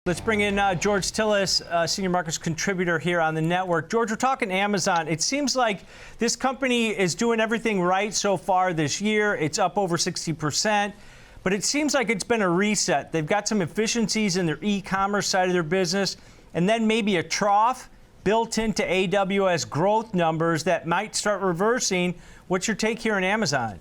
Let's bring in George Tillis, senior markets contributor here on the network. George, we're talking Amazon. It seems like this company is doing everything right so far this year. It's up over 60%, but it seems like it's been a reset. They've got some efficiencies in their e-commerce side of their business, and then maybe a trough built into AWS growth numbers that might start reversing. What's your take here on Amazon?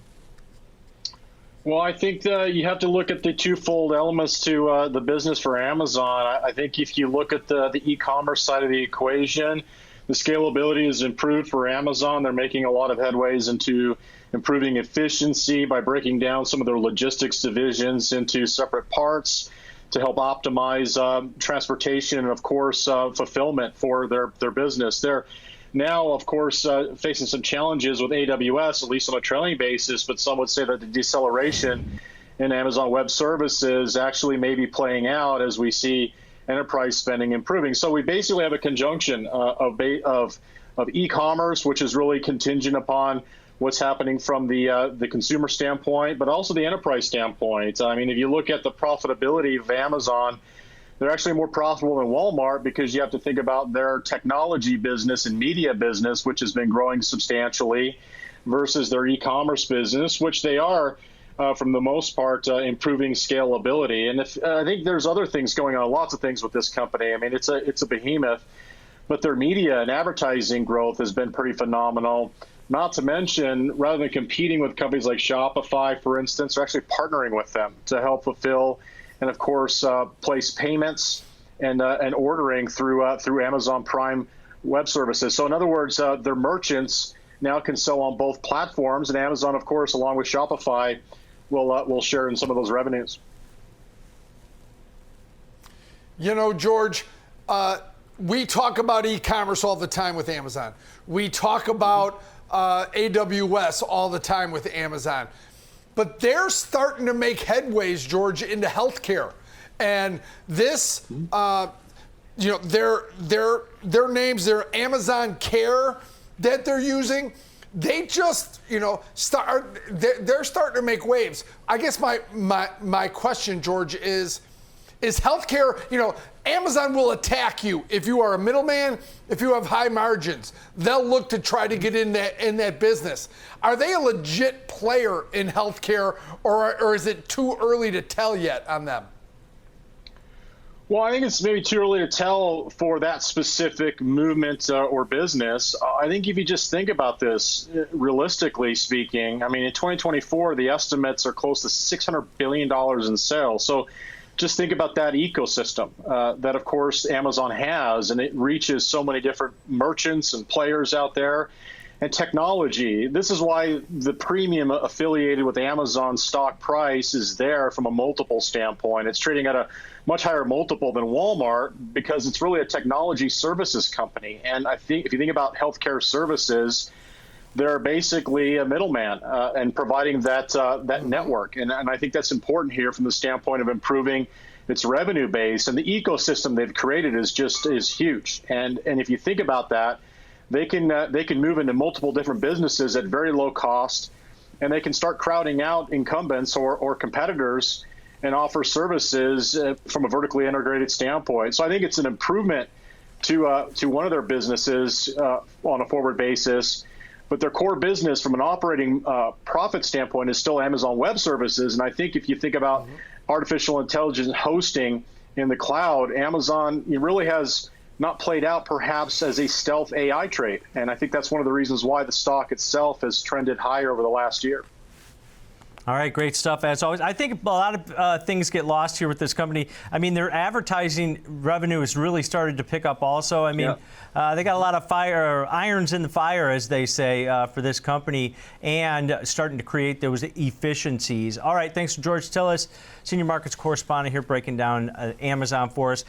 Well, I think you have to look at the twofold elements to the business for Amazon. I think if you look at the e-commerce side of the equation, the scalability is improved for Amazon. They're making a lot of headways into improving efficiency by breaking down some of their logistics divisions into separate parts to help optimize transportation and, of course, fulfillment for their business. They're now, of course, facing some challenges with AWS, at least on a trailing basis, but some would say that the deceleration in Amazon Web Services actually may be playing out as we see enterprise spending improving. So we basically have a conjunction of e-commerce, which is really contingent upon what's happening from the consumer standpoint, but also the enterprise standpoint. I mean, if you look at the profitability of Amazon, they're actually more profitable than Walmart because you have to think about their technology business and media business, which has been growing substantially, versus their e-commerce business, which they are, from the most part, improving scalability. And I think there's other things going on, lots of things with this company. I mean, it's a behemoth, but their media and advertising growth has been pretty phenomenal. Not to mention, rather than competing with companies like Shopify, for instance, they're actually partnering with them to help fulfill and, of course, place payments and ordering through Amazon Prime Web Services. So in other words, their merchants now can sell on both platforms, and Amazon, of course, along with Shopify, will share in some of those revenues. You know, George, we talk about e-commerce all the time with Amazon. We talk about AWS all the time with Amazon. But they're starting to make headways, George, into healthcare, and this, you know, their names, their Amazon Care that they're using, they just, you know, they're starting to make waves. I guess my question, George, is healthcare, you know, Amazon will attack you if you are a middleman, if you have high margins. They'll look to try to get in that business. Are they a legit player in healthcare, or is it too early to tell yet on them? Well, I think it's maybe too early to tell for that specific movement or business. I think if you just think about this, realistically speaking, I mean, in 2024, the estimates are close to $600 billion in sales. So just think about that ecosystem that, of course, Amazon has, and it reaches so many different merchants and players out there. And technology, this is why the premium affiliated with Amazon stock price is there from a multiple standpoint. It's trading at a much higher multiple than Walmart because it's really a technology services company. And I think if you think about healthcare services, they're basically a middleman and providing that network. And I think that's important here from the standpoint of improving its revenue base. And the ecosystem they've created is huge. And if you think about that, they can move into multiple different businesses at very low cost, and they can start crowding out incumbents or competitors and offer services from a vertically integrated standpoint. So I think it's an improvement to one of their businesses on a forward basis. But their core business from an operating profit standpoint is still Amazon Web Services. And I think if you think about artificial intelligence hosting in the cloud, Amazon really has not played out perhaps as a stealth AI trade. And I think that's one of the reasons why the stock itself has trended higher over the last year. All right, great stuff as always. I think a lot of things get lost here with this company. I mean, their advertising revenue has really started to pick up also. I mean, they got a lot of irons in the fire, as they say, for this company, and starting to create those efficiencies. All right, thanks to George Tillis, senior markets correspondent here, breaking down Amazon for us.